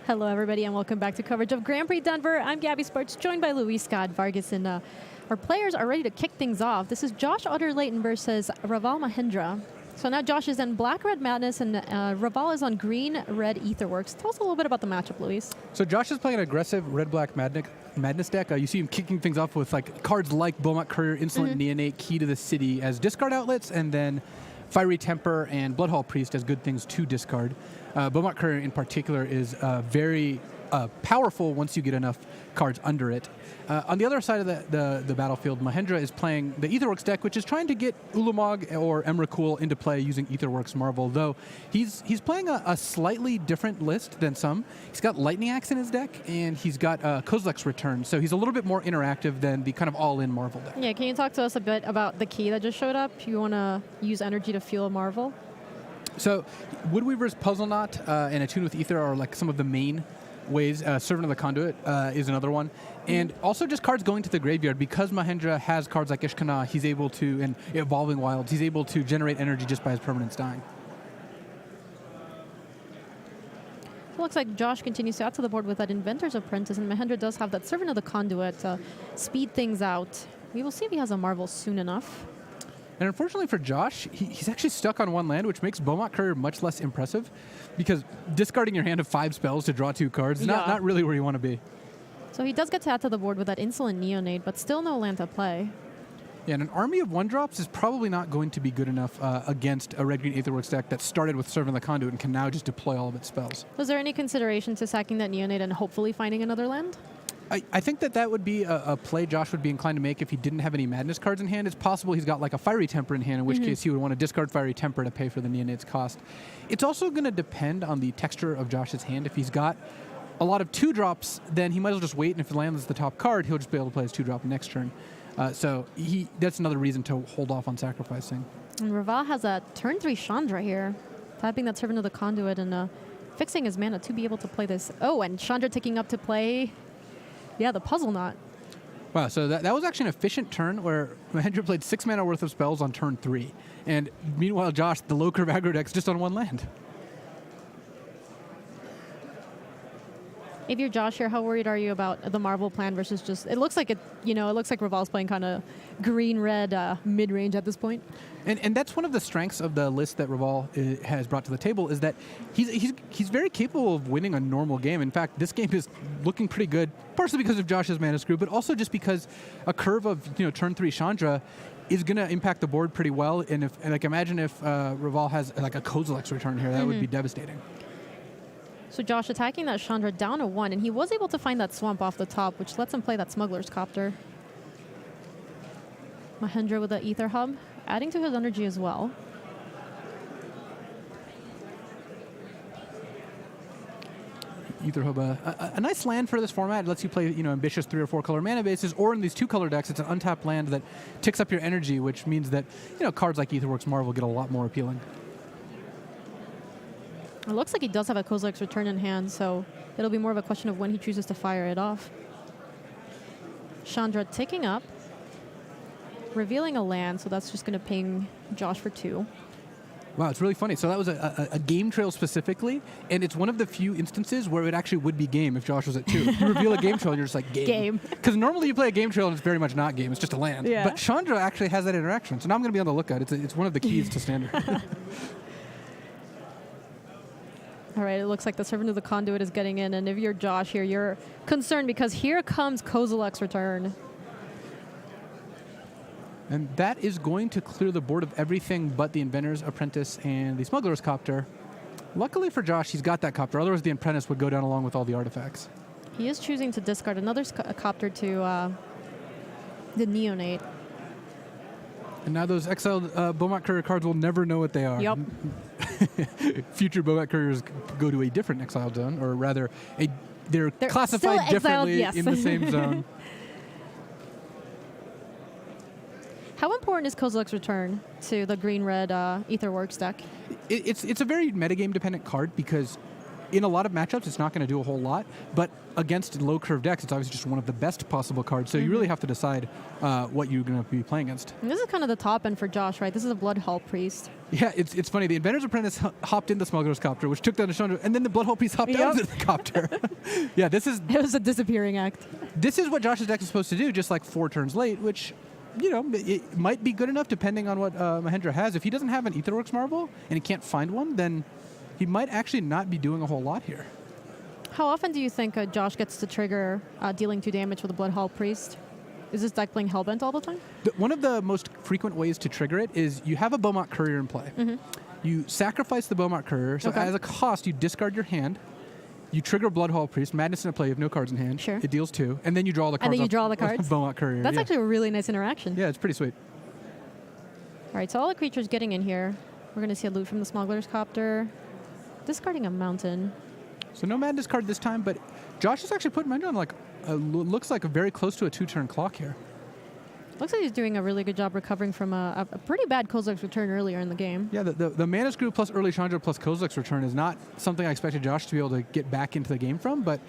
Hello, everybody, and welcome back to coverage of Grand Prix Denver. I'm Gabby Sparks, joined by Luis Scott Vargas, and our players are ready to kick things off. This is Josh Utter-Layton versus Raval Mahendra. So now Josh is in Black Red Madness, and Raval is on Green Red Aetherworks. Tell us a little bit about the matchup, Luis. So Josh is playing an aggressive Red-Black Madness deck. You see him kicking things off with cards like Beaumont Courier, Insolent Neonate, Key to the City as discard outlets, and then Fiery Temper and Bloodhall Priest as good things to discard. Beaumont Courier in particular is very powerful once you get enough cards under it. On the other side of the battlefield, Mahendra is playing the Aetherworks deck, which is trying to get Ulamog or Emrakul into play using Aetherworks Marvel, though he's playing a slightly different list than some. He's got Lightning Axe in his deck, and he's got Kozilek's Return, so he's a little bit more interactive than the kind of all-in Marvel deck. Yeah, can you talk to us a bit about the key that just showed up? You want to use energy to fuel Marvel? So Woodweaver's Puzzle Knot and Attune with Ether are like some of the main ways. Servant of the Conduit is another one. And also just cards going to the graveyard. Because Mahendra has cards like Ishkana, he's able to, and Evolving Wilds, he's able to generate energy just by his permanents dying. It looks like Josh continues to add to the board with that Inventor's Apprentice, and Mahendra does have that Servant of the Conduit to speed things out. We will see if he has a Marvel soon enough. And unfortunately for Josh, he's actually stuck on one land, which makes Beaumont Courier much less impressive, because discarding your hand of 5 spells to draw 2 cards is not really where you want to be. So he does get to add to the board with that Insolent Neonate, but still no land to play. Yeah, and an army of 1-drops is probably not going to be good enough against a Red-Green Aetherworks deck that started with Servant of the Conduit and can now just deploy all of its spells. Was there any consideration to sacking that Neonate and hopefully finding another land? I think that would be a play Josh would be inclined to make if he didn't have any Madness cards in hand. It's possible he's got like a Fiery Temper in hand, in which case he would want to discard Fiery Temper to pay for the Neonate's cost. It's also going to depend on the texture of Josh's hand. If he's got a lot of 2-drops, then he might as well just wait, and if it lands the top card, he'll just be able to play his 2-drop next turn. So that's another reason to hold off on sacrificing. And Raval has a turn 3 Chandra here, tapping that Servant of the Conduit and fixing his mana to be able to play this. Oh, and Chandra taking up to play, yeah, the Puzzle Knot. Wow, so that was actually an efficient turn where Mahendra played 6 mana worth of spells on turn 3. And meanwhile, Josh, the low curve aggro deck's just on 1 land. If you're Josh here, how worried are you about the Marvel plan versus just, it looks like Raval's playing kind of green-red mid-range at this point. And that's one of the strengths of the list that Raval has brought to the table, is that he's very capable of winning a normal game. In fact, this game is looking pretty good, partially because of Josh's mana screw, but also just because a curve of turn 3 Chandra is going to impact the board pretty well. And imagine if Raval has like a Kozilek's Return here, that would be devastating. So Josh attacking that Chandra down a 1, and he was able to find that swamp off the top, which lets him play that Smuggler's Copter. Mahendra with the Ether Hub, adding to his energy as well. Ether Hub, a nice land for this format. It lets you play ambitious 3 or 4 color mana bases, or in these 2 color decks, it's an untapped land that ticks up your energy, which means that cards like Aetherworks Marvel get a lot more appealing. It looks like he does have a Kozilek's Return in hand, so it'll be more of a question of when he chooses to fire it off. Chandra taking up, revealing a land, so that's just going to ping Josh for 2. Wow, it's really funny. So that was a game trail specifically, and it's one of the few instances where it actually would be game if Josh was at 2. You reveal a game trail, and you're just like, game. Because normally you play a game trail, and it's very much not game. It's just a land. Yeah. But Chandra actually has that interaction, so now I'm going to be on the lookout. It's one of the keys to Standard. All right, it looks like the Servant of the Conduit is getting in, and if you're Josh here, you're concerned because here comes Kozilek's Return. And that is going to clear the board of everything but the Inventor's Apprentice and the Smuggler's Copter. Luckily for Josh, he's got that Copter, otherwise the Apprentice would go down along with all the artifacts. He is choosing to discard another Copter to the Neonate. And now those exiled Beaumont Courier cards will never know what they are. Yep. Future Beaumont Couriers go to a different exiled zone, or rather, they're classified differently in the same zone. How important is Kozilek's Return to the green-red Aetherworks deck? It's a very metagame-dependent card, because in a lot of matchups, it's not going to do a whole lot, but against low curve decks, it's obviously just one of the best possible cards. So you really have to decide what you're going to be playing against. And this is kind of the top end for Josh, right? This is a Bloodhall Priest. Yeah, it's funny. The Inventor's Apprentice hopped into Smuggler's Copter, which took down the Chandra, and then the Bloodhall Priest hopped out of the Copter. Yeah, this is... It was a disappearing act. This is what Josh's deck is supposed to do, just like 4 turns late, which... it might be good enough depending on what Mahendra has. If he doesn't have an Aetherworks Marvel and he can't find one, then he might actually not be doing a whole lot here. How often do you think Josh gets to trigger dealing 2 damage with a Bloodhall Priest? Is this deck playing Hellbent all the time? One of the most frequent ways to trigger it is you have a Beaumont Courier in play. You sacrifice the Beaumont Courier, so as a cost, you discard your hand. You trigger Bloodhall Priest, Madness in a play, you have no cards in hand. Sure. It deals 2, and then you draw the cards. And then you draw the cards? Beaumont Courier. That's actually a really nice interaction. Yeah, it's pretty sweet. All right, so all the creatures getting in here. We're going to see a loot from the Smuggler's Copter. Discarding a mountain. So no Madness card this time, but Josh is actually putting mine on looks like very close to a 2-turn clock here. Looks like he's doing a really good job recovering from a pretty bad Kozilek's Return earlier in the game. Yeah, the Mana Screw plus Early Chandra plus Kozilek's Return is not something I expected Josh to be able to get back into the game from, but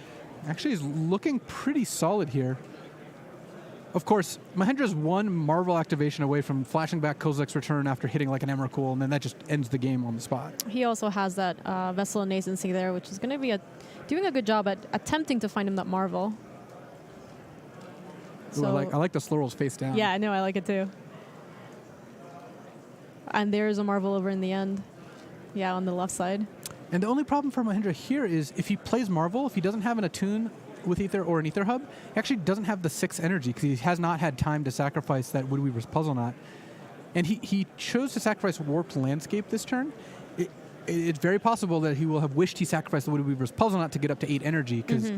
actually is looking pretty solid here. Of course, Mahendra's one Marvel activation away from flashing back Kozilek's Return after hitting like an Emrakul, and then that just ends the game on the spot. He also has that Vessel of Nascency there, which is going to be doing a good job at attempting to find him that Marvel. Ooh, I like the Slurl's face down. Yeah, I know, I like it too. And there's a Marvel over in the end. Yeah, on the left side. And the only problem for Mahendra here is if he plays Marvel, if he doesn't have an Attune with Ether or an Ether Hub, he actually doesn't have the 6 energy because he has not had time to sacrifice that Woodweaver's Puzzle Knot. And he chose to sacrifice Warped Landscape this turn. It's very possible that he will have wished he sacrificed the Woodweaver's Puzzle Knot to get up to 8 energy because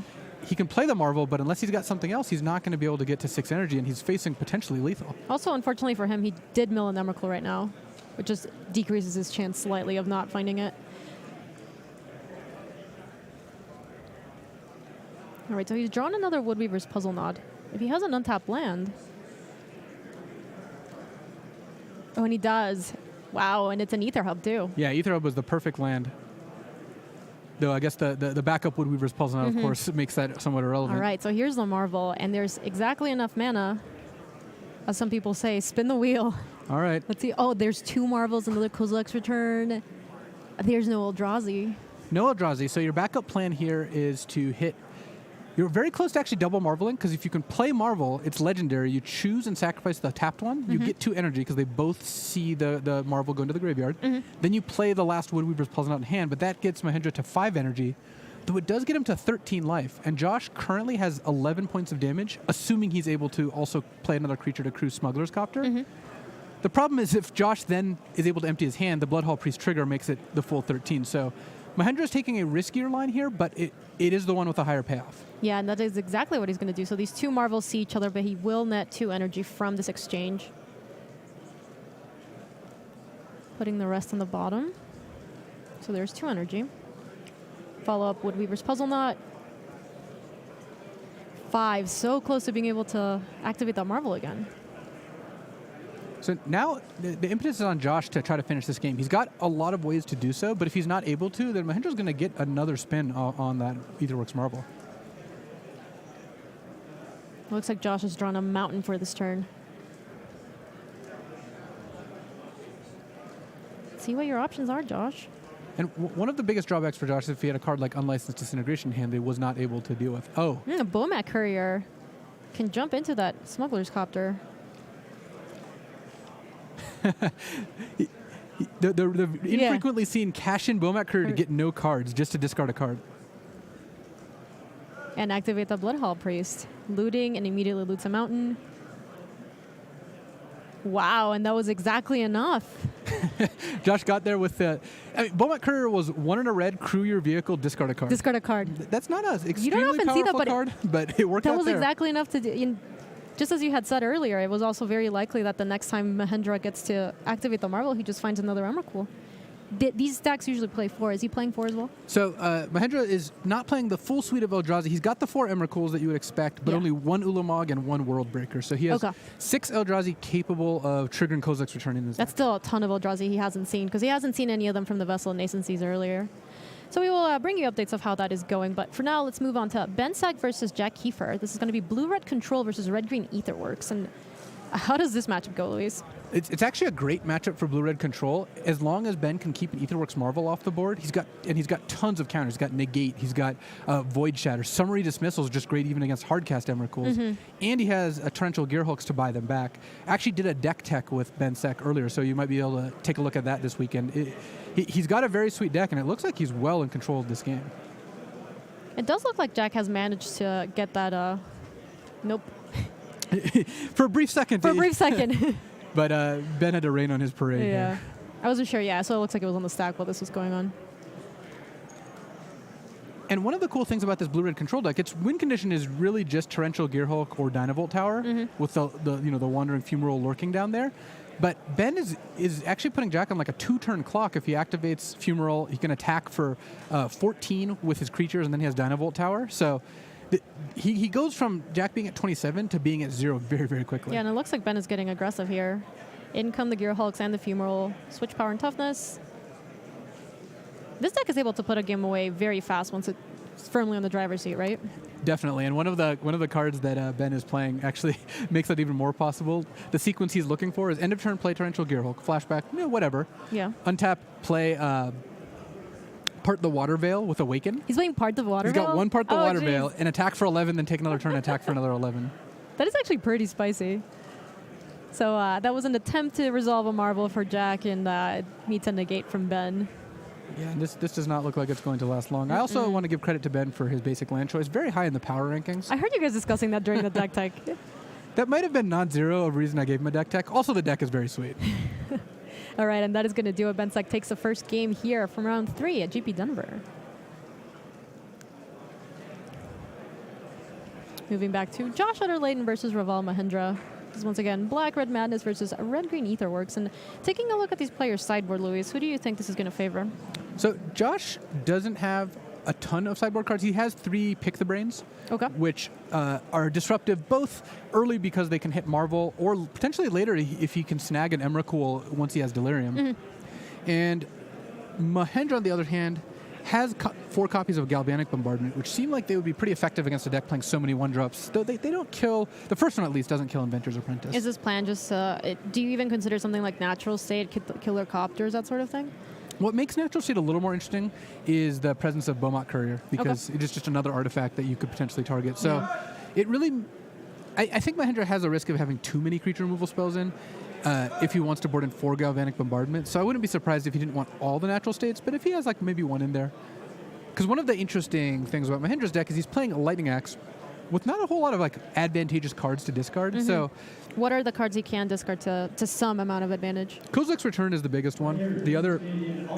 he can play the Marvel, but unless he's got something else, he's not going to be able to get to 6 energy, and he's facing potentially lethal. Also, unfortunately for him, he did mill an Emrakul right now, which just decreases his chance slightly of not finding it. All right, so he's drawn another Woodweaver's Puzzle Knot. If he has an untapped land... Oh, and he does. Wow, and it's an Ether Hub, too. Yeah, Ether Hub was the perfect land. Though I guess the backup Woodweaver's Puzzle Knot, of course, makes that somewhat irrelevant. All right, so here's the Marvel, and there's exactly enough mana, as some people say, spin the wheel. All right. Let's see. Oh, there's 2 Marvels, another Kozilek's Return. There's no Eldrazi. No Eldrazi. So your backup plan here is to hit... You're very close to actually double Marveling, because if you can play Marvel, it's legendary. You choose and sacrifice the tapped one. You get 2 energy, because they both see the Marvel go into the graveyard. Then you play the last Woodweaver's Puzzle Knot in hand, but that gets Mahendra to 5 energy, though it does get him to 13 life. And Josh currently has 11 points of damage, assuming he's able to also play another creature to crew Smuggler's Copter. The problem is if Josh then is able to empty his hand, the Bloodhall Priest trigger makes it the full 13. So Mahendra's taking a riskier line here, but it is the one with a higher payoff. Yeah, and that is exactly what he's going to do. So these 2 Marvels see each other, but he will net 2 energy from this exchange. Putting the rest on the bottom. So there's 2 energy. Follow up Woodweaver's Puzzle Knot. 5, so close to being able to activate that Marvel again. So now the impetus is on Josh to try to finish this game. He's got a lot of ways to do so, but if he's not able to, then Mahendra's going to get another spin on that Aetherworks Marvel. Looks like Josh has drawn a mountain for this turn. See what your options are, Josh. And one of the biggest drawbacks for Josh is if he had a card like Unlicensed Disintegration in hand, he was not able to deal with. Oh. A Beaumont Courier can jump into that Smuggler's Copter. the infrequently seen cash-in Beaumont Courier to get no cards, just to discard a card. And activate the Bloodhall Priest. Looting and immediately loots a mountain. Wow, and that was exactly enough. Josh got there with the... Beaumont Courier was 1 in a red, crew your vehicle, discard a card. Discard a card. That's not an extremely you don't often see that, but card, but it worked out there. That was exactly enough to do... Just as you had said earlier, it was also very likely that the next time Mahendra gets to activate the Marvel, he just finds another Emrakul. These stacks usually play 4. Is he playing 4 as well? So Mahendra is not playing the full suite of Eldrazi. He's got the 4 Emrakuls that you would expect, but only 1 Ulamog and 1 Worldbreaker. So he has 6 Eldrazi capable of triggering Kozilek's Return in his That's deck. still a ton of Eldrazi he hasn't seen, because he hasn't seen any of them from the Vessel of Nascencies earlier. So we will bring you updates of how that is going. But for now, let's move on to Ben Sack versus Jack Kiefer. This is going to be Blue-Red Control versus Red-Green Etherworks. And how does this matchup go, Luis? It's actually a great matchup for Blue-Red Control. As long as Ben can keep an Etherworks Marvel off the board, he's got tons of counters. He's got Negate, he's got Void Shatter. Summary Dismissal is just great even against hardcast Emrakul's. And he has a Torrential Gearhulks to buy them back. Actually did a deck tech with Ben Sek earlier, so you might be able to take a look at that this weekend. He's got a very sweet deck, and it looks like he's well in control of this game. It does look like Jack has managed to get that, nope. For a brief second. For a brief second. But Ben had to rain on his parade. Yeah. Here. I wasn't sure, yeah, so it looks like it was on the stack while this was going on. And one of the cool things about this Blue-Red Control deck, its win condition is really just Torrential Gearhulk or Dynavolt Tower with the Wandering Fumarole lurking down there. But Ben is actually putting Jack on like a 2-turn clock. If he activates Fumarole, he can attack for 14 with his creatures, and then he has Dynavolt Tower. So he goes from Jack being at 27 to being at 0 very, very quickly. Yeah, and it looks like Ben is getting aggressive here. In come the Gearhulks and the Fumarole. Switch power and toughness. This deck is able to put a game away very fast once it's firmly on the driver's seat, right? Definitely, and one of the cards that Ben is playing actually makes that even more possible. The sequence he's looking for is end of turn, play Torrential Gearhulk, flashback, whatever. Yeah. Untap, play part the Water Veil with Awaken. He's playing part the Water Veil? He's got one part the Water geez. Veil, and attack for 11, then take another turn, attack for another 11. That is actually pretty spicy. So that was an attempt to resolve a Marvel for Jack, and it meets a negate from Ben. Yeah, this does not look like it's going to last long. I also want to give credit to Ben for his basic land choice. Very high in the power rankings. I heard you guys discussing that during the deck tech. That might have been non-zero a reason I gave him a deck tech. Also, the deck is very sweet. All right, and that is going to do it. Ben Sek takes the first game here from round 3 at GP Denver. Moving back to Josh Utter-Leyden versus Raval Mahendra. This is once again Black-Red Madness versus Red-Green Etherworks. And taking a look at these players' sideboard, Luis, who do you think this is going to favor? So Josh doesn't have a ton of sideboard cards. He has 3 Pick the Brains, which are disruptive both early because they can hit Marvel, or potentially later if he can snag an Emrakul once he has Delirium. And Mahendra, on the other hand, has 4 copies of Galvanic Bombardment, which seem like they would be pretty effective against a deck playing so many 1-drops. Though they don't kill, the first one at least doesn't kill Inventor's Apprentice. Is this plan just, do you even consider something like Natural State, Killer Copters, that sort of thing? What makes Natural State a little more interesting is the presence of Beaumont Courier, because it is just another artifact that you could potentially target. So it really, I think Mahendra has a risk of having too many creature removal spells in if he wants to board in 4 Galvanic Bombardment. So I wouldn't be surprised if he didn't want all the natural states, but if he has like maybe 1 in there. Because one of the interesting things about Mahendra's deck is he's playing a Lightning Axe with not a whole lot of like advantageous cards to discard. So what are the cards he can discard to some amount of advantage? Kozilek's Return is the biggest one. The other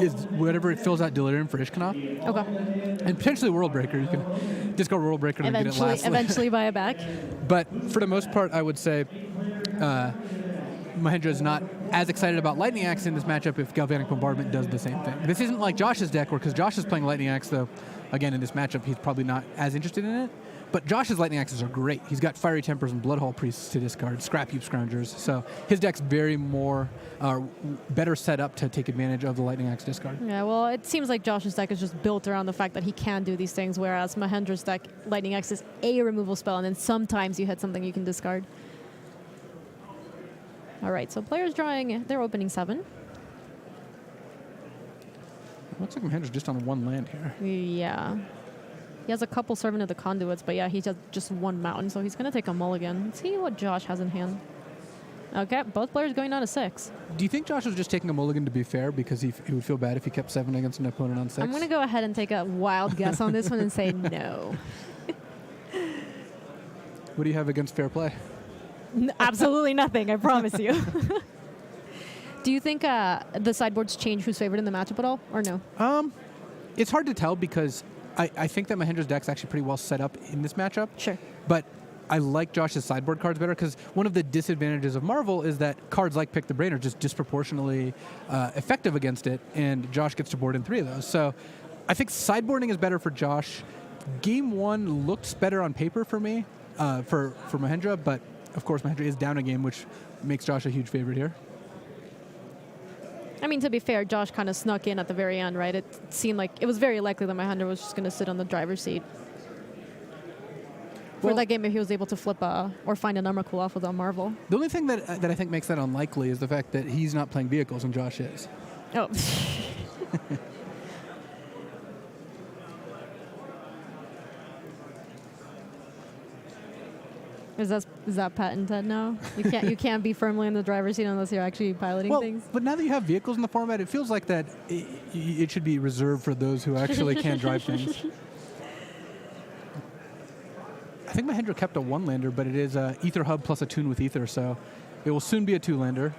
is whatever it fills out Delirium for Ishkanah. Okay. And potentially World Breaker. You can discard World Breaker and get it last. Eventually buy it back. But for the most part, I would say Mahendra is not as excited about Lightning Axe in this matchup if Galvanic Bombardment does the same thing. This isn't like Josh's deck, because Josh is playing Lightning Axe, though, again, in this matchup, he's probably not as interested in it. But Josh's Lightning Axes are great. He's got Fiery Tempers and Bloodhall Priests to discard, Scrap Heap Scroungers. So his deck's very better set up to take advantage of the Lightning Axe discard. Yeah, well, it seems like Josh's deck is just built around the fact that he can do these things, whereas Mahendra's deck, Lightning Axe is a removal spell, and then sometimes you hit something you can discard. All right, so players drawing their opening 7. Looks like Mahendra's just on 1 land here. Yeah. He has a couple Servant of the Conduits, but yeah, he has just 1 mountain, so he's going to take a mulligan. Let's see what Josh has in hand. Okay, both players going down to 6. Do you think Josh was just taking a mulligan to be fair, because he would feel bad if he kept 7 against an opponent on 6? I'm going to go ahead and take a wild guess on this one and say no. What do you have against fair play? Absolutely nothing, I promise you. Do you think the sideboards change who's favored in the matchup at all, or no? It's hard to tell, because I think that Mahendra's deck's actually pretty well set up in this matchup. Sure. But I like Josh's sideboard cards better, because one of the disadvantages of Marvel is that cards like Pick the Brain are just disproportionately effective against it, and Josh gets to board in 3 of those. So I think sideboarding is better for Josh. Game 1 looked better on paper for me, for Mahendra, but of course Mahendra is down a game, which makes Josh a huge favorite here. I mean, to be fair, Josh kind of snuck in at the very end, right? It seemed like it was very likely that Mahendra was just going to sit on the driver's seat. For that game, if he was able to flip or find a number cool off with a Marvel. The only thing that I think makes that unlikely is the fact that he's not playing vehicles and Josh is. Oh. Is that patented now? You can't be firmly in the driver's seat unless you're actually piloting things. But now that you have vehicles in the format, it feels like that it should be reserved for those who actually can drive things. I think Mahendra kept a one-lander, but it is a Ether hub plus a tune with Ether, so it will soon be a two-lander.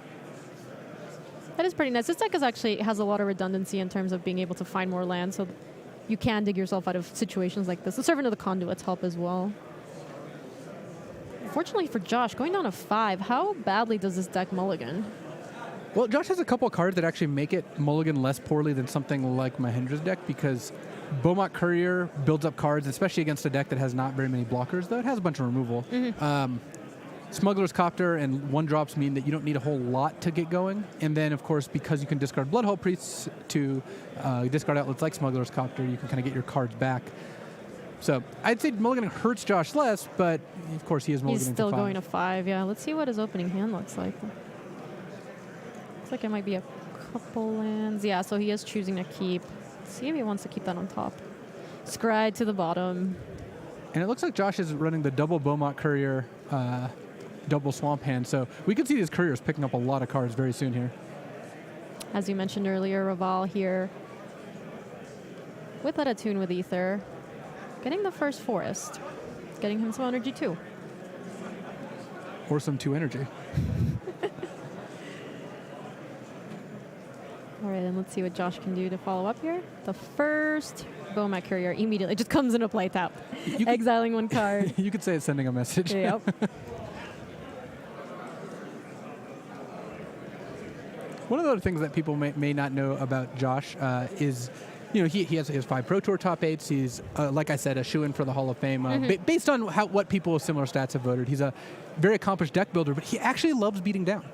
That is pretty nice. This deck has a lot of redundancy in terms of being able to find more land, so you can dig yourself out of situations like this. The Servant of the Conduits help as well. Fortunately for Josh, going down to 5, how badly does this deck mulligan? Well, Josh has a couple of cards that actually make it mulligan less poorly than something like Mahendra's deck, because Beaumont Courier builds up cards, especially against a deck that has not very many blockers, though it has a bunch of removal. Smuggler's Copter and 1-drops mean that you don't need a whole lot to get going. And then, of course, because you can discard Bloodhole Priests to discard outlets like Smuggler's Copter, you can kind of get your cards back. So I'd say mulligan hurts Josh less, but of course he is mulliganing. He's still going to 5, yeah. Let's see what his opening hand looks like. Looks like it might be a couple lands. Yeah, so he is choosing to keep. Let's see if he wants to keep that on top. Scry to the bottom. And it looks like Josh is running the double Beaumont Courier, double Swamp Hand. So we could see his Couriers picking up a lot of cards very soon here. As you mentioned earlier, Raval here with that attune with Ether. Getting the first Forest. Getting him some energy too. Or some 2 energy. All right, and let's see what Josh can do to follow up here. The first Beaumont Courier immediately just comes into play tap, exiling 1 card. You could say it's sending a message. Yep. One of the other things that people may not know about Josh is, you know, he has 5 Pro Tour top 8s. He's, like I said, a shoo-in for the Hall of Fame. Based on what people with similar stats have voted, he's a very accomplished deck builder, but he actually loves beating down.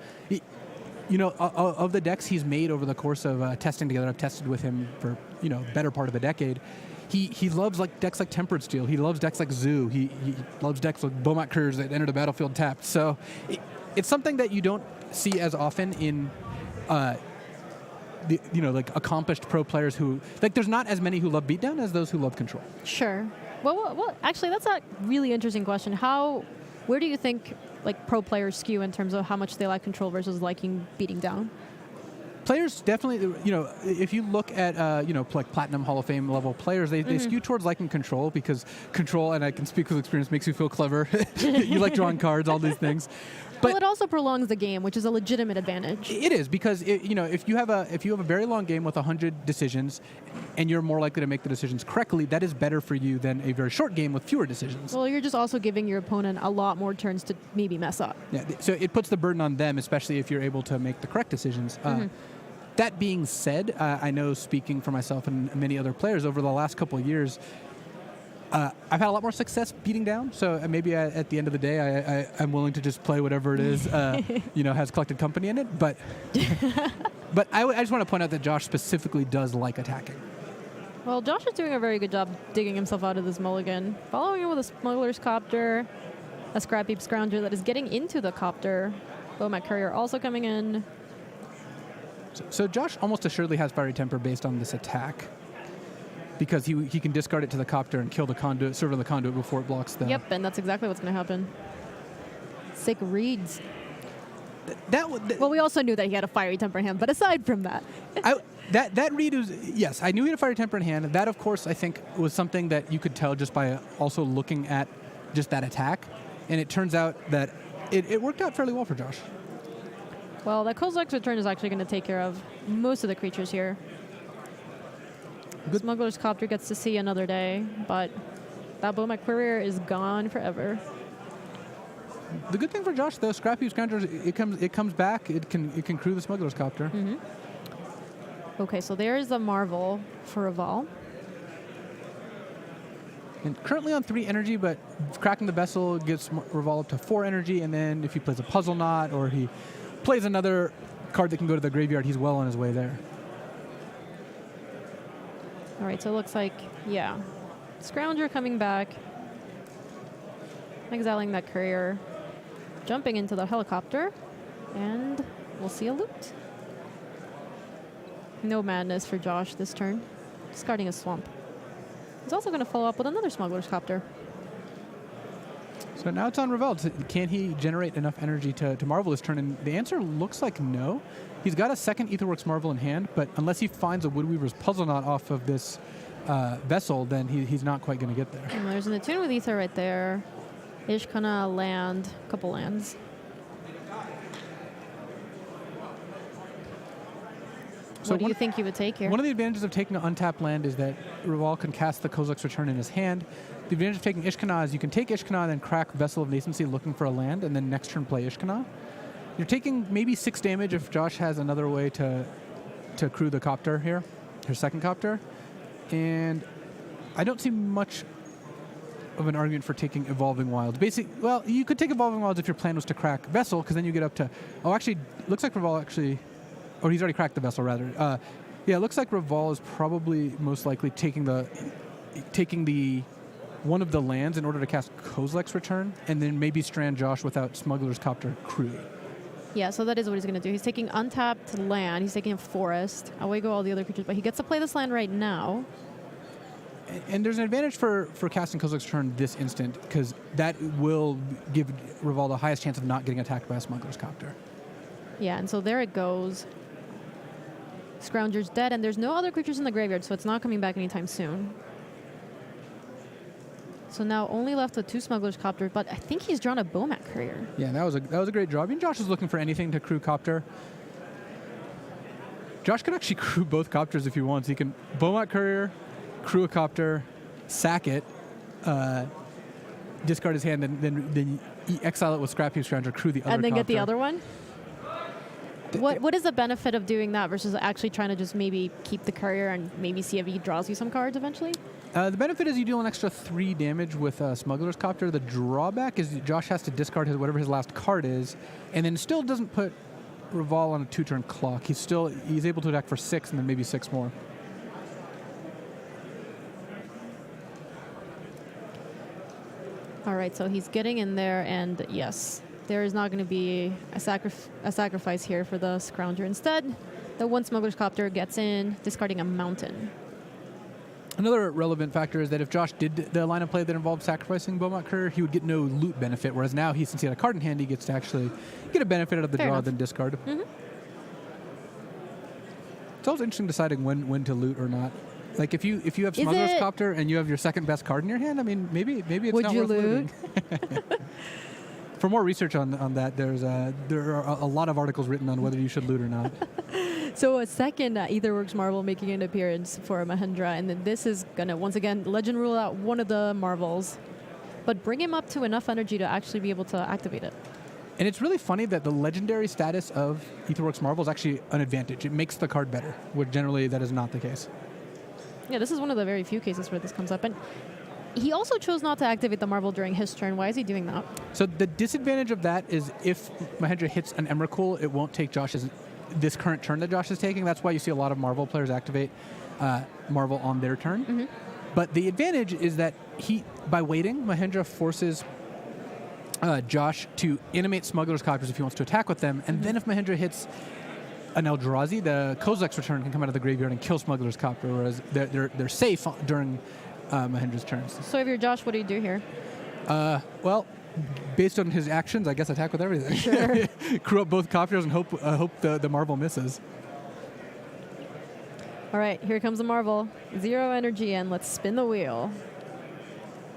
You know, of the decks he's made over the course of testing together, I've tested with him for, you know, better part of a decade. He loves decks like Tempered Steel. He loves decks like Zoo. He loves decks like Beaumont Couriers that enter the battlefield tapped. So it's something that you don't see as often in accomplished pro players who, there's not as many who love beatdown as those who love control. Sure. Well, actually, that's a really interesting question. Where do you think pro players skew in terms of how much they like control versus liking beating down? Players definitely, you know, if you look at, like Platinum Hall of Fame level players, they skew towards liking control, because control, and I can speak with experience, makes you feel clever. You like drawing cards, all these things. But it also prolongs the game, which is a legitimate advantage. It is, because if you have a very long game with 100 decisions, and you're more likely to make the decisions correctly, that is better for you than a very short game with fewer decisions. Well, you're just also giving your opponent a lot more turns to maybe mess up. Yeah, so it puts the burden on them, especially if you're able to make the correct decisions. That being said, I know, speaking for myself and many other players over the last couple of years, I've had a lot more success beating down. So maybe at the end of the day, I'm willing to just play whatever it is, has collected company in it. But but I just want to point out that Josh specifically does like attacking. Well, Josh is doing a very good job digging himself out of this mulligan. Following it with a Smuggler's Copter, a Scrap Heap Scrounger that is getting into the Copter. Beaumont Courier also coming in. So Josh almost assuredly has Fiery Temper based on this attack, because he can discard it to the Copter and kill the conduit, Servant of the Conduit, before it blocks the... Yep, and that's exactly what's going to happen. Sick reads. Well, we also knew that he had a Fiery Temper in hand, but aside from that... That read was... Yes, I knew he had a Fiery Temper in hand. That, of course, I think was something that you could tell just by also looking at just that attack. And it turns out that it worked out fairly well for Josh. Well, that Kozilek's Return is actually going to take care of most of the creatures here. Good. Smuggler's Copter gets to see another day, but that Beaumont Courier is gone forever. The good thing for Josh, though, Scrap Heap Scroungers, it comes back. It can crew the Smuggler's Copter. Okay, so there is the Marvel for Raval. And currently on 3 energy, but Cracking the Vessel gives Raval up to 4 energy, and then if he plays a Puzzle Knot or he plays another card that can go to the graveyard, he's well on his way there. All right, so it looks like, yeah. Scrounger coming back. Exiling that courier. Jumping into the helicopter. And we'll see a loot. No madness for Josh this turn. Discarding a swamp. He's also going to follow up with another Smuggler's Copter. So now it's on Ravel. Can he generate enough energy to Marvel this turn? And the answer looks like no. He's got a second Aetherworks Marvel in hand, but unless he finds a Woodweaver's Puzzle Knot off of this vessel, then he's not quite going to get there. And there's an Attune with Ether right there. Ishkana, land, a couple lands. So what do you think you would take here? One of the advantages of taking an untapped land is that Raval can cast the Kozilek's Return in his hand. The advantage of taking Ishkana is you can take Ishkana and then crack Vessel of Nascency looking for a land, and then next turn play Ishkana. You're taking maybe 6 damage if Josh has another way to crew the copter here, his second copter. And I don't see much of an argument for taking Evolving Wilds. Well, you could take Evolving Wilds if your plan was to crack Vessel, because then you get up to... Oh, actually, looks like Raval actually... Or he's already cracked the Vessel, rather. Yeah, it looks like Raval is probably most likely taking the one of the lands in order to cast Kozilek's Return, and then maybe strand Josh without Smuggler's Copter crew. Yeah, so that is what he's going to do. He's taking untapped land. He's taking a forest. Away go all the other creatures, but he gets to play this land right now. And there's an advantage for casting Kozilek's Return this instant, because that will give Raval the highest chance of not getting attacked by a Smuggler's Copter. Yeah, and so there it goes. Scrounger's dead, and there's no other creatures in the graveyard, so it's not coming back anytime soon. So now only left with 2 Smuggler's Copter, but I think he's drawn a Bomat Courier. Yeah, that was a great draw. I mean, Josh is looking for anything to crew Copter. Josh can actually crew both Copters if he wants. He can Bomat Courier, crew a Copter, sack it, discard his hand, then exile it with Scrap Heap Scrounger, crew the other and then Copter. Get the other one? What is the benefit of doing that versus actually trying to just maybe keep the courier and maybe see if he draws you some cards eventually? The benefit is you deal an extra 3 damage with Smuggler's Copter. The drawback is Josh has to discard whatever his last card is, and then still doesn't put Raval on a 2-turn clock. He's able to attack for 6 and then maybe 6 more. All right, so he's getting in there, and yes, there is not going to be a sacrifice here for the Scrounger. Instead, the 1 Smuggler's Copter gets in, discarding a mountain. Another relevant factor is that if Josh did the line of play that involved sacrificing Bomat Courier, he would get no loot benefit, whereas now, since he had a card in hand, he gets to actually get a benefit out of the Fair draw, enough. then discard. Mm-hmm. It's always interesting deciding when to loot or not. Like if you have Smuggler's Copter and you have your second best card in your hand, I mean, maybe it's Would not you worth loot? looting. For more research on that, there are a lot of articles written on whether you should loot or not. So a second Aetherworks Marvel making an appearance for Mahendra, and then this is going to, once again, Legend rule out one of the Marvels, but bring him up to enough energy to actually be able to activate it. And it's really funny that the legendary status of Aetherworks Marvel is actually an advantage. It makes the card better, where generally that is not the case. Yeah, this is one of the very few cases where this comes up. And he also chose not to activate the Marvel during his turn. Why is he doing that? So the disadvantage of that is if Mahendra hits an Emrakul, it won't take this current turn that Josh is taking. That's why you see a lot of Marvel players activate Marvel on their turn. Mm-hmm. But the advantage is that by waiting, Mahendra forces Josh to animate Smuggler's Copters if he wants to attack with them. And then if Mahendra hits an Eldrazi, the Kozilek's Return can come out of the graveyard and kill Smuggler's Copter, whereas they're safe during Mahendra's turns. So if you're Josh, what do you do here? Well, based on his actions, I guess attack with everything. Sure. Crew up both Copters and hope the Marvel misses. All right, here comes the Marvel. 0 energy, and let's spin the wheel.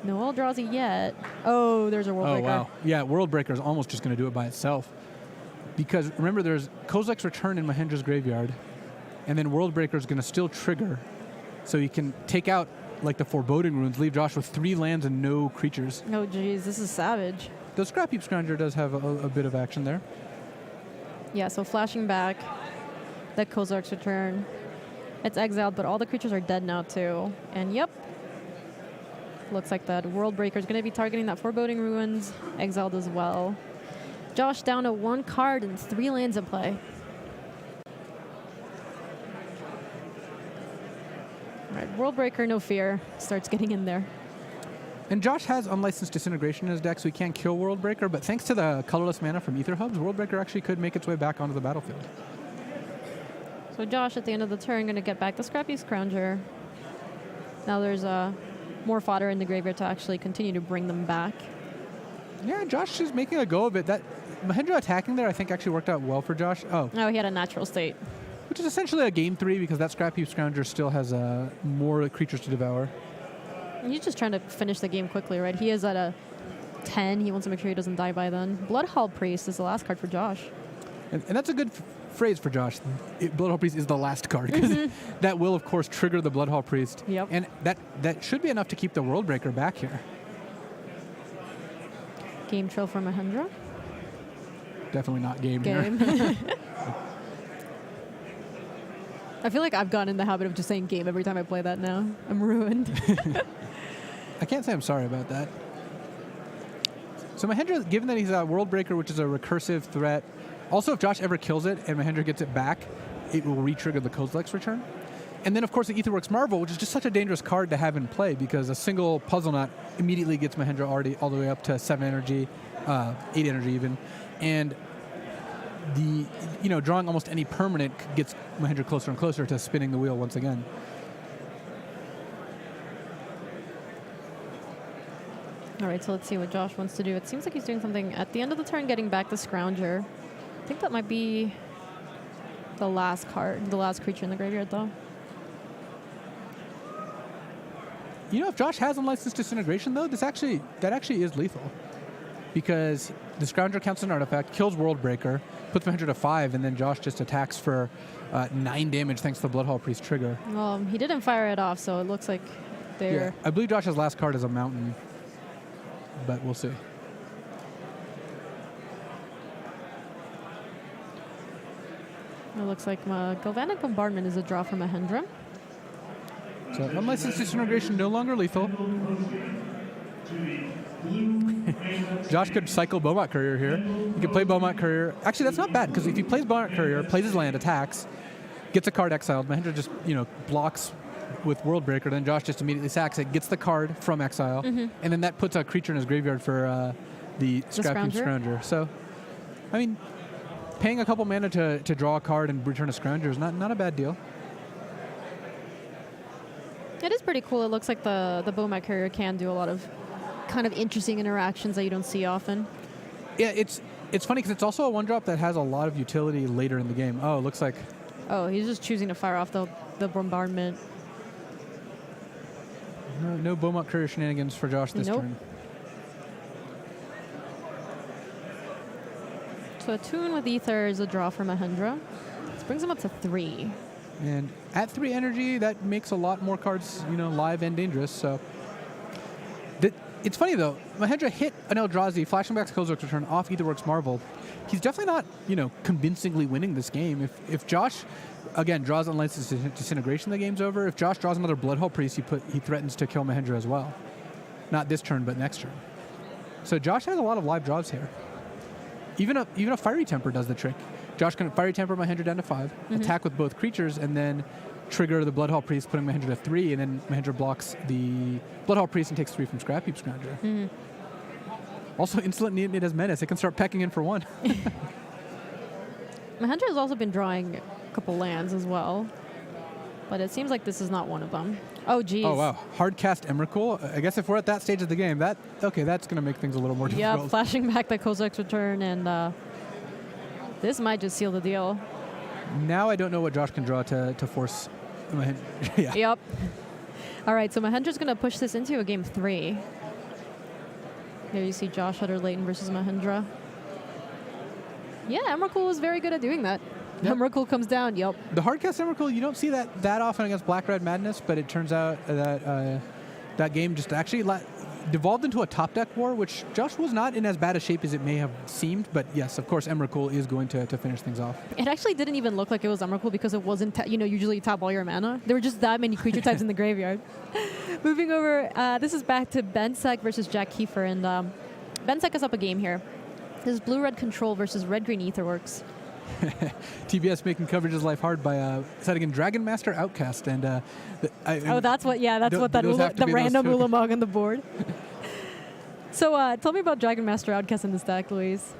No Eldrazi yet. Oh, there's a World Breaker. Oh, wow. Yeah, World Breaker is almost just going to do it by itself. Because remember, there's Kozilek's Return in Mahendra's graveyard, and then World Breaker is going to still trigger, so you can take out like the Foreboding Runes, leave Josh with 3 lands and no creatures. Oh, geez, this is savage. The Scrap Heap Scrounger does have a bit of action there. Yeah, so flashing back, the Kozilek's Return. It's exiled, but all the creatures are dead now, too. And yep, looks like that World Breaker is going to be targeting that Foreboding Ruins, exiled as well. Josh down to 1 card and 3 lands in play. right, World Breaker, no fear, starts getting in there. And Josh has Unlicensed Disintegration in his deck, so he can't kill World Breaker, but thanks to the colorless mana from Ether Hubs, World Breaker actually could make its way back onto the battlefield. So Josh, at the end of the turn, going to get back the Scrappy Scrounger. Now there's more fodder in the graveyard to actually continue to bring them back. Yeah, Josh is making a go of it. That Mahendra attacking there, I think, actually worked out well for Josh. Oh, he had a natural state. which is essentially a game 3 because that Scrap Heap Scrounger still has more creatures to devour. And he's just trying to finish the game quickly, right? He is at a 10. He wants to make sure he doesn't die by then. Bloodhaul Priest is the last card for Josh. And that's a good phrase for Josh. Bloodhaul Priest is the last card because that will, of course, trigger the Bloodhaul Priest. Yep. And that should be enough to keep the World Breaker back here. Game Trill for Mahendra. Definitely not game here. I feel like I've gotten in the habit of just saying game every time I play that now. I'm ruined. I can't say I'm sorry about that. So Mahendra, given that he's a World Breaker, which is a recursive threat, also if Josh ever kills it and Mahendra gets it back, it will re-trigger the Kozilek's return. And then, of course, the Aetherworks Marvel, which is just such a dangerous card to have in play because a single Puzzle Knot immediately gets Mahendra already all the way up to 7 energy, 8 energy even. And drawing almost any permanent gets Mahendra closer and closer to spinning the wheel once again. All right, so let's see what Josh wants to do. It seems like he's doing something at the end of the turn, getting back the Scrounger. I think that might be the last card, the last creature in the graveyard, though. If Josh has Unlicensed Disintegration, though, that actually is lethal. Because the Scrounger counts as an artifact, kills World Breaker, puts Mahendra to 5, and then Josh just attacks for 9 damage thanks to the Bloodhaul Priest trigger. Well, he didn't fire it off, so it looks like they're... Yeah, I believe Josh's last card is a Mountain, but we'll see. It looks like Galvanic Bombardment is a draw for Mahendra. So Unlicensed Disintegration no longer lethal. Josh could cycle Beaumont Courier here. He could play Beaumont Courier. Actually, that's not bad, because if he plays Beaumont Courier, plays his land, attacks, gets a card exiled, Mahendra just, blocks with World Breaker, then Josh just immediately sacks it, gets the card from exile, and then that puts a creature in his graveyard for the Scrap Heap Scrounger. So, I mean, paying a couple mana to draw a card and return a Scrounger is not a bad deal. It is pretty cool. It looks like the Beaumont Courier can do a lot of kind of interesting interactions that you don't see often. Yeah, it's funny because it's also a 1-drop that has a lot of utility later in the game. Oh, it looks like... Oh, he's just choosing to fire off the bombardment. No Beaumont Courier shenanigans for Josh this turn. So Attune with Ether is a draw for Mahendra. This brings him up to 3. And at 3 energy, that makes a lot more cards, live and dangerous. So it's funny though. Mahendra hit an Eldrazi, flashing back to Kozilek's return off Aetherworks Marvel. He's definitely not, convincingly winning this game. If Josh, again, draws Unlicensed Disintegration, the game's over. If Josh draws another Bloodhaul Priest, he threatens to kill Mahendra as well. Not this turn, but next turn. So Josh has a lot of live draws here. Even a Fiery Temper does the trick. Josh can Fiery Temper Mahendra down to 5, attack with both creatures, and then trigger the Bloodhaul Priest, putting Mahendra to 3, and then Mahendra blocks the Bloodhaul Priest and takes 3 from Scrap Heap Scrounger. Also, Insolent Neonate as Menace. It can start pecking in for 1. Mahendra has also been drawing a couple lands as well, but it seems like this is not one of them. Oh, geez. Oh, wow. Hardcast Emrakul. I guess if we're at that stage of the game, that's going to make things a little more difficult. Yeah, flashing back the Kozilek's return, and this might just seal the deal. Now I don't know what Josh can draw to force Mahendra. Yeah. Yep. All right, so Mahendra's going to push this into a game 3. Here you see Josh Utter-Leyton versus Mahendra. Yeah, Emrakul was very good at doing that. Yep. Emrakul comes down, yep. The Hardcast Emrakul, you don't see that often against Black-Red Madness, but it turns out that that game just actually devolved into a top deck war, which Josh was not in as bad a shape as it may have seemed. But yes, of course, Emrakul is going to finish things off. It actually didn't even look like it was Emrakul because it wasn't, usually you tap all your mana. There were just that many creature types in the graveyard. Moving over, this is back to Bensek versus Jack Kiefer, and Bensek is up a game here. This is Blue-Red Control versus Red-Green Aetherworks. TBS making coverage's life hard by setting in Dragon Master Outcast. And that's what the random Ulamog on the board. So tell me about Dragon Master Outcast in this deck, Luis.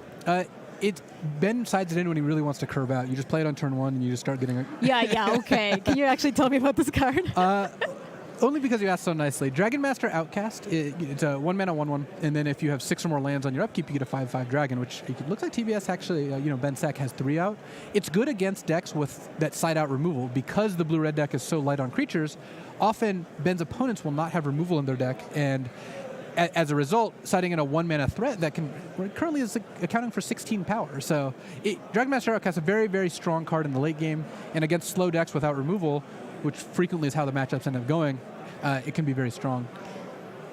Ben sides it in when he really wants to curve out. You just play it on turn 1 and you just start getting okay. Can you actually tell me about this card? Only because you asked so nicely. Dragon Master Outcast, it's a 1-mana 1/1, and then if you have 6 or more lands on your upkeep, you get a 5/5 dragon, which it looks like TBS actually, Ben Sack has 3 out. It's good against decks with that side-out removal because the blue-red deck is so light on creatures. Often, Ben's opponents will not have removal in their deck, and as a result, siding in a 1-mana threat that currently is accounting for 16 power. So Dragon Master Outcast is a very, very strong card in the late game, and against slow decks without removal, which frequently is how the matchups end up going, it can be very strong.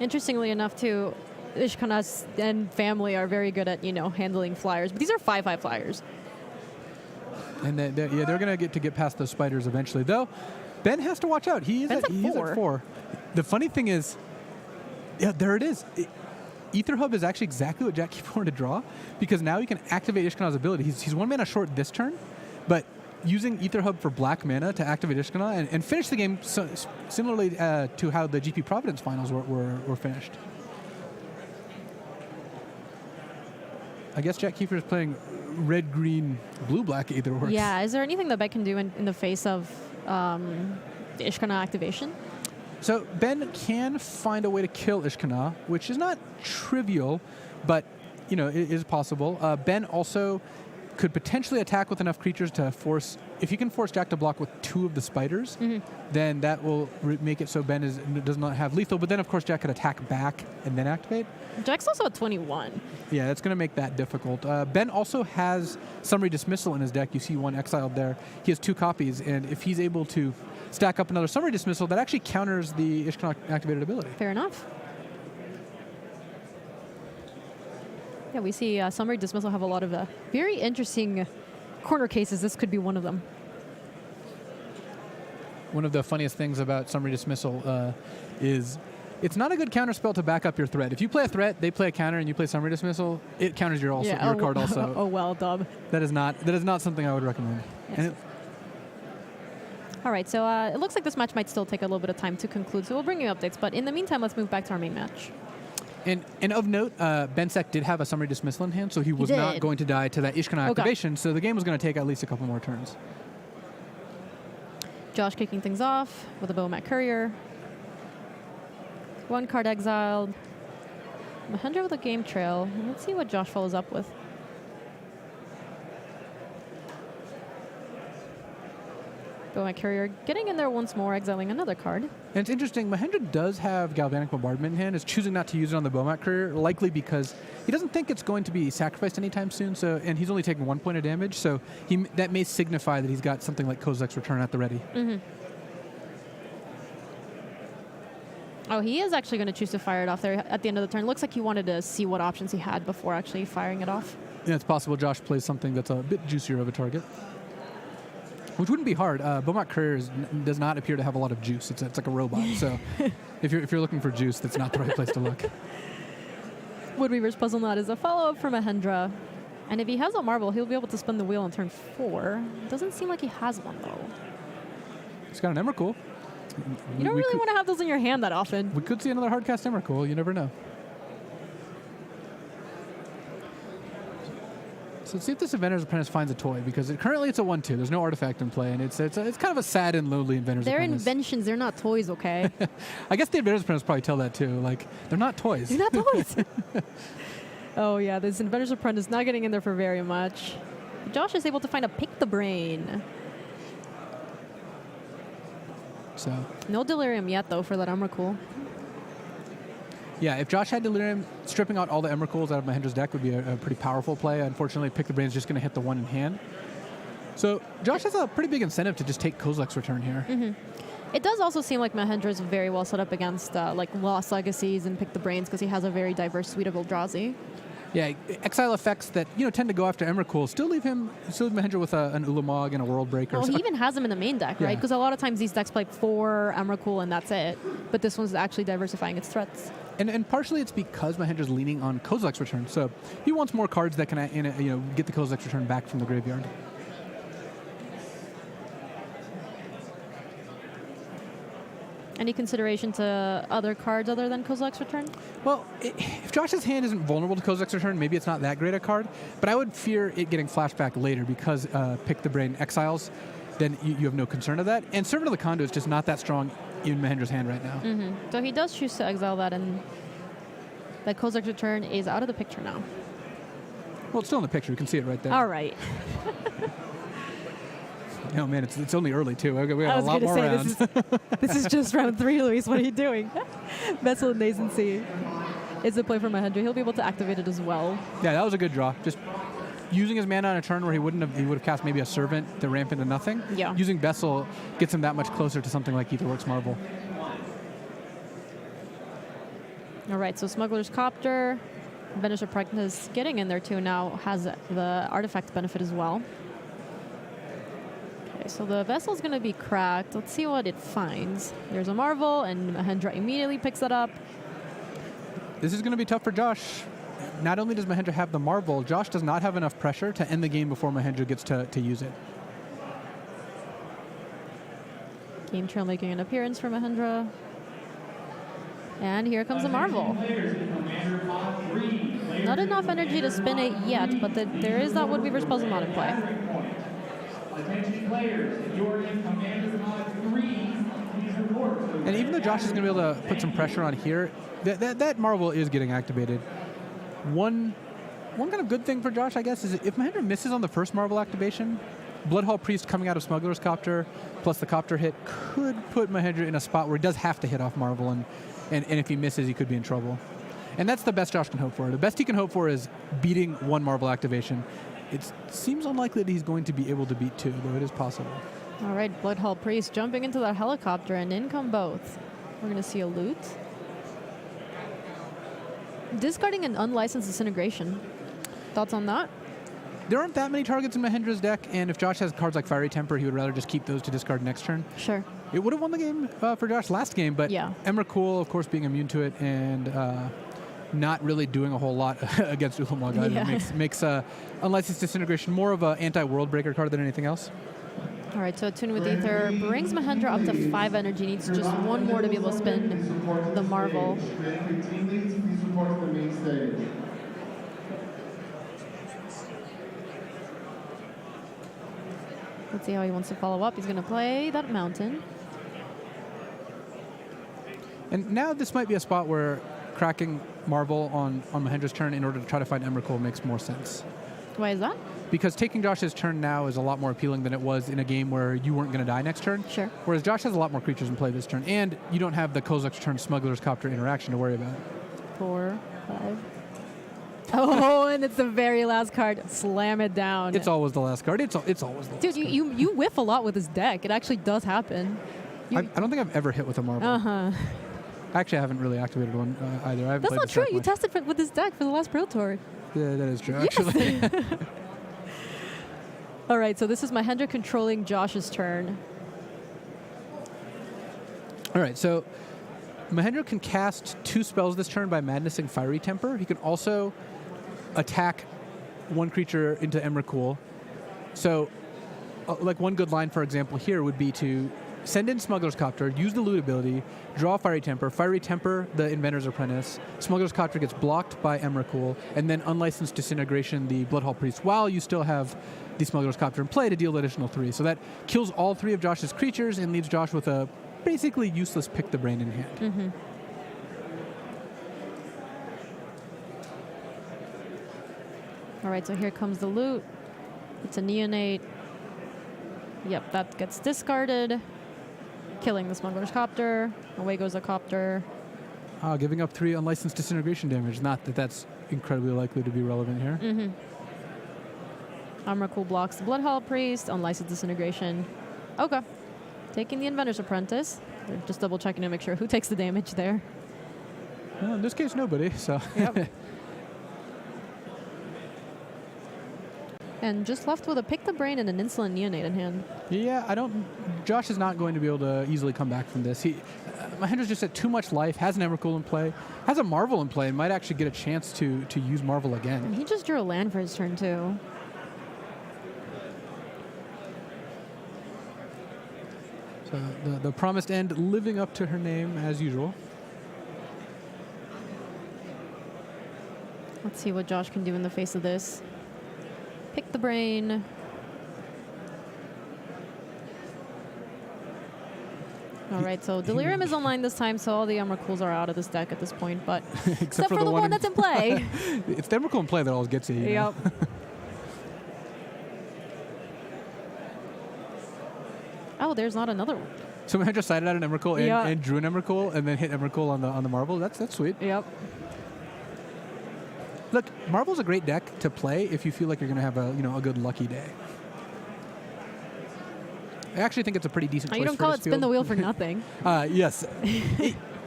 Interestingly enough, too, Ishkana and family are very good at, handling flyers. But these are 5/5 flyers. And they're going to get past those spiders eventually. Though, Ben has to watch out. He's at 4. The funny thing is, there it is. Ether Hub is actually exactly what Jack keeps wanting to draw, because now he can activate Ishkana's ability. He's 1 mana short this turn, but using Ether Hub for black mana to activate Ishkana and finish the game similarly to how the GP Providence finals were finished. I guess Jack Kiefer is playing red, green, blue, black either works. Yeah, is there anything that Ben can do in the face of the Ishkana activation? So Ben can find a way to kill Ishkana, which is not trivial, but it is possible. Ben also could potentially attack with enough creatures to force. If you can force Jack to block with 2 of the spiders, then that will make it so Ben does not have lethal. But then, of course, Jack could attack back and then activate. Jack's also at 21. Yeah, that's going to make that difficult. Ben also has Summary Dismissal in his deck. You see 1 exiled there. He has 2 copies, and if he's able to stack up another Summary Dismissal, that actually counters the Ishkana activated ability. Fair enough. Yeah, we see Summary Dismissal have a lot of very interesting corner cases. This could be one of them. One of the funniest things about Summary Dismissal is it's not a good counter spell to back up your threat. If you play a threat, they play a counter, and you play Summary Dismissal, it counters your card also. Oh, well, dub. That is not something I would recommend. Yes. All right, so it looks like this match might still take a little bit of time to conclude, so we'll bring you updates. But in the meantime, let's move back to our main match. And of note, Bensek did have a Summary Dismissal in hand, so he was not going to die to that Ishkana activation, so the game was going to take at least a couple more turns. Josh kicking things off with a Bomat Courier. 1 card exiled. Mahendra with a Game Trail. Let's see what Josh follows up with. Bomat Courier getting in there once more, exiling another card. And it's interesting, Mahendra does have Galvanic Bombardment in hand, is choosing not to use it on the Bomat Courier, likely because he doesn't think it's going to be sacrificed anytime soon, and he's only taking 1 point of damage, so that may signify that he's got something like Kozilek's Return at the ready. Oh, he is actually going to choose to fire it off there at the end of the turn. Looks like he wanted to see what options he had before actually firing it off. Yeah, it's possible Josh plays something that's a bit juicier of a target. Which wouldn't be hard. Bomat Courier does not appear to have a lot of juice. It's like a robot. So if you're looking for juice, that's not the right place to look. Woodweaver's Puzzle Knot is a follow-up from Mahendra. And if he has a marble, he'll be able to spin the wheel on turn 4. Doesn't seem like he has one, though. He's got an Emrakul. You don't really want to have those in your hand that often. We could see another hardcast Emrakul. You never know. So let's see if this Inventor's Apprentice finds a toy, because currently it's a 1/2. There's no artifact in play, and it's kind of a sad and lonely Inventor's Apprentice. They're inventions. They're not toys, okay? I guess the Inventor's Apprentice probably tell that too. Like, they're not toys. They're not toys. Oh, yeah. This Inventor's Apprentice not getting in there for very much. Josh is able to find a Pick the Brain. So no Delirium yet, though, for that Emrakul. Yeah, if Josh had Delirium, stripping out all the Emrakuls out of Mahendra's deck would be a pretty powerful play. Unfortunately, Pick the Brain's just going to hit the 1 in hand. So Josh has a pretty big incentive to just take Kozilek's Return here. It does also seem like Mahendra's very well set up against like Lost Legacies and Pick the Brains, because he has a very diverse suite of Eldrazi. Yeah, exile effects that tend to go after Emrakul still leave Mahendra with an Ulamog and a World Breaker. Well, he even has them in the main deck, right? Because a lot of times these decks play 4 Emrakul and that's it. But this one's actually diversifying its threats. And partially it's because Mahendra's leaning on Kozilek's Return. So he wants more cards that can get the Kozilek's Return back from the graveyard. Any consideration to other cards other than Kozilek's Return? Well, if Josh's hand isn't vulnerable to Kozilek's Return, maybe it's not that great a card. But I would fear it getting flashback later because Pick the Brain exiles, then you have no concern of that. And Servant of the Conduit is just not that strong in Mahendra's hand right now. So he does choose to exile that, and that Kozilek's Return is out of the picture now. Well, it's still in the picture. You can see it right there. All right. Oh, man, it's only early, too. We I got a was lot going more to say, rounds. this is just round 3, Luis. What are you doing? Vessel and Nascency is a play for Mahendra. He'll be able to activate it as well. Yeah, that was a good draw. Just using his mana on a turn where he would have cast maybe a Servant to ramp into nothing. Yeah. Using Vessel gets him that much closer to something like Aetherworks Marvel. All right, so Smuggler's Copter, Vendor's Apprentice getting in there too now, has the artifact benefit as well. Okay, so the Vessel's going to be cracked. Let's see what it finds. There's a Marvel, and Mahendra immediately picks it up. This is going to be tough for Josh. Not only does Mahendra have the Marvel, Josh does not have enough pressure to end the game before Mahendra gets to use it. Game Trail making an appearance for Mahendra. And here comes the Marvel. Not enough energy to spin it yet, but there is that Wood-Weaver's Puzzle Mod in play. And even though Josh is going to be able to put some pressure on here, that Marvel is getting activated. One kind of good thing for Josh, I guess, is if Mahendra misses on the first Marvel activation, Bloodhall Priest coming out of Smuggler's Copter plus the Copter hit could put Mahendra in a spot where he does have to hit off Marvel, and if he misses, he could be in trouble. And that's the best Josh can hope for. The best he can hope for is beating one Marvel activation. It seems unlikely that he's going to be able to beat 2, though it is possible. All right, Bloodhall Priest jumping into that helicopter, and in come both. We're going to see a loot. Discarding an unlicensed Disintegration. Thoughts on that? There aren't that many targets in Mahendra's deck, and if Josh has cards like Fiery Temper, he would rather just keep those to discard next turn. Sure. It would have won the game for Josh last game, but yeah. Emrakul, of course, being immune to it and not really doing a whole lot against Ulamog Yeah. makes Unlicensed Disintegration more of an anti-World Breaker card than anything else. All right, so Attune with Aether brings Mahendra up to 5 energy. Needs just one more to be able to spin the Marvel. Let's see how he wants to follow up. He's going to play that Mountain. And now this might be a spot where cracking Marvel on Mahendra's turn in order to try to find Emrakul makes more sense. Why is that? Because taking Josh's turn now is a lot more appealing than it was in a game where you weren't going to die next turn. Sure. Whereas Josh has a lot more creatures in play this turn, and you don't have the Kozilek's Return Smuggler's Copter interaction to worry about. 4, 5. Oh, and it's the very last card. Slam it down. It's always the last card. It's always the last Dude, card. you whiff a lot with this deck. It actually does happen. I don't think I've ever hit with a Marvel. Uh-huh. Actually, I haven't really activated one either. I haven't That's played not this true. deck You much. tested with this deck for the last Pro Tour. Yeah, that is true, actually. All right, so this is Mahendra controlling Josh's turn. All right, so Mahendra can cast 2 spells this turn by Madnessing Fiery Temper. He can also attack one creature into Emrakul. So, like one good line, for example, here would be to send in Smuggler's Copter, use the loot ability, draw Fiery Temper, the Inventor's Apprentice. Smuggler's Copter gets blocked by Emrakul, and then Unlicensed Disintegration the Bloodhall Priest while you still have the Smuggler's Copter in play to deal additional 3. So that kills all 3 of Josh's creatures and leaves Josh with a basically useless Pick the Brain in hand. Mm-hmm. All right, so here comes the loot. It's a Neonate. Yep, that gets discarded. Killing the Smuggler's Copter. Away goes the Copter. Giving up 3 Unlicensed Disintegration damage. Not that that's incredibly likely to be relevant here. Mm-hmm. Emrakul blocks the Bloodhall Priest. Unlicensed Disintegration. Okay. Taking the Inventor's Apprentice. They're just double checking to make sure who takes the damage there. Well, in this case, nobody. So. Yep. And just left with a Pick the Brain and an Insolent Neonate in hand. Yeah, Josh is not going to be able to easily come back from this. Mahendra's just at too much life, has an Emrakul in play, has a Marvel in play, and might actually get a chance to use Marvel again. And he just drew a land for his turn, too. So the promised end living up to her name as usual. Let's see what Josh can do in the face of this. Pick the brain. All right, so Delirium is online this time, so all the Emrakul's are out of this deck at this point, but except for the one that's in play. It's the Emrakul in play that always gets you. Yep. Oh, there's not another one. So I just sided out an Emrakul and drew an Emrakul and then hit Emrakul on the marble. That's sweet. Yep. Look, Marble's a great deck to play if you feel like you're going to have a good lucky day. I actually think it's a pretty decent choice. You don't call it spin the wheel for nothing. Yes.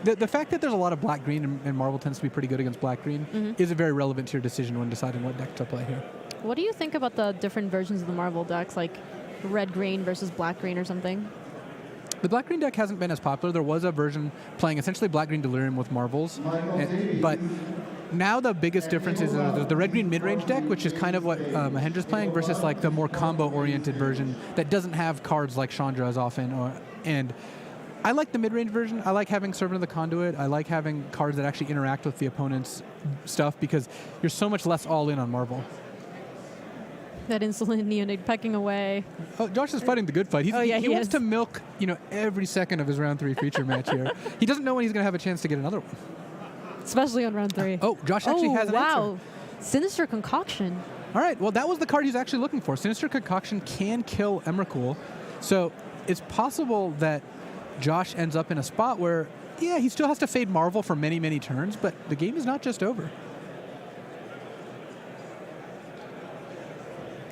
The fact that there's a lot of black-green and Marble tends to be pretty good against black-green is very relevant to your decision when deciding what deck to play here. What do you think about the different versions of the Marble decks, like red-green versus black-green or something? The black-green deck hasn't been as popular. There was a version playing essentially black-green Delirium with marbles, but now the biggest difference is there's the red-green mid-range deck, which is kind of what Mahendra's playing, versus like the more combo-oriented version that doesn't have cards like Chandra as often. And I like the mid-range version. I like having Servant of the Conduit. I like having cards that actually interact with the opponent's stuff because you're so much less all-in on Marble. That insolent Neonate pecking away. Oh, Josh is fighting the good fight. He wants to milk, every second of his round 3 feature match here. He doesn't know when he's going to have a chance to get another one. Especially on round 3. Oh, Josh actually has an answer. Sinister Concoction. All right, well, that was the card he's actually looking for. Sinister Concoction can kill Emrakul. So it's possible that Josh ends up in a spot where, he still has to fade Marvel for many, many turns, but the game is not just over.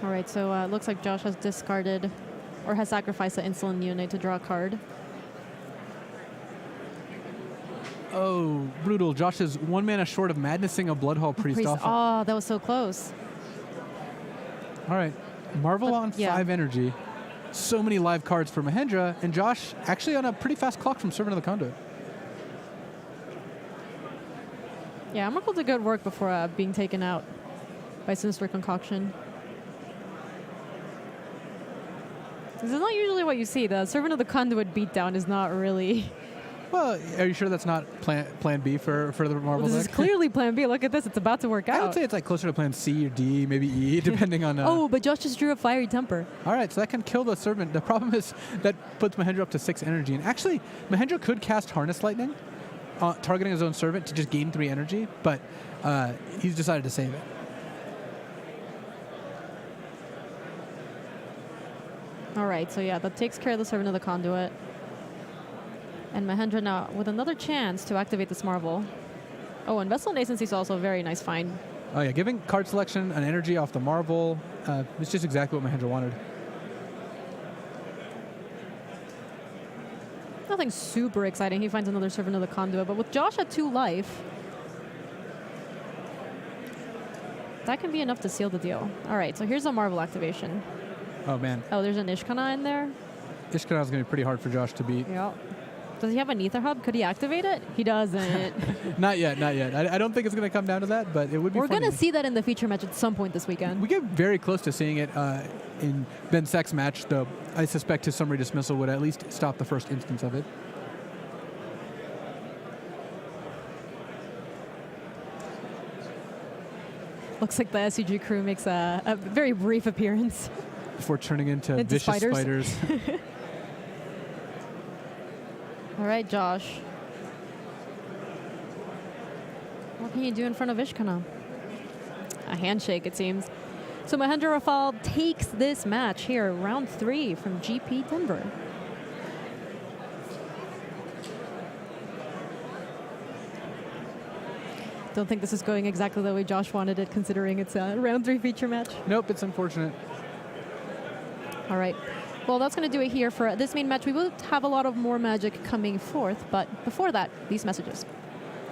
All right, so it looks like Josh has discarded or has sacrificed the Insolent Neonate to draw a card. Oh, brutal. Josh is 1 mana short of madnessing a Bloodhall Priest off. Oh, that was so close. All right. Marvel on 5 energy. So many live cards for Mahendra, and Josh actually on a pretty fast clock from Servant of the Conduit. Yeah, Emrakul did good work before being taken out by Sinister Concoction. This is not usually what you see. The Servant of the Conduit beatdown is not really... Well, are you sure that's not plan B for the Marvel deck? This is clearly plan B. Look at this. It's about to work out. I would say it's like closer to plan C or D, maybe E, depending on... Oh, but Josh just drew a Fiery Temper. All right, so that can kill the Servant. The problem is that puts Mahendra up to 6 energy. And actually, Mahendra could cast Harness Lightning, targeting his own Servant to just gain 3 energy, but he's decided to save it. All right, so that takes care of the Servant of the Conduit. And Mahendra now with another chance to activate this Marvel. Oh, and Vessel Nascency is also a very nice find. Oh, yeah, giving card selection an energy off the Marvel. It's just exactly what Mahendra wanted. Nothing super exciting. He finds another Servant of the Conduit, but with Josh at 2 life, that can be enough to seal the deal. All right, so here's a Marvel activation. Oh, man. Oh, there's an Ishkana in there? Ishkana is going to be pretty hard for Josh to beat. Yeah. Does he have an Ether Hub? Could he activate it? He doesn't. Not yet. I don't think it's going to come down to that, but it would be We're going to see that in the feature match at some point this weekend. We get very close to seeing it in Ben Sek's match, though I suspect his summary dismissal would at least stop the first instance of it. Looks like the SUG crew makes a very brief appearance. Before turning into vicious spiders. All right, Josh. What can you do in front of Ishkana? A handshake, it seems. So Mahendra Rafal takes this match here, round 3 from GP Denver. Don't think this is going exactly the way Josh wanted it, considering it's a round 3 feature match. Nope, it's unfortunate. All right. Well, that's going to do it here for this main match. We will have a lot of more Magic coming forth, but before that, these messages.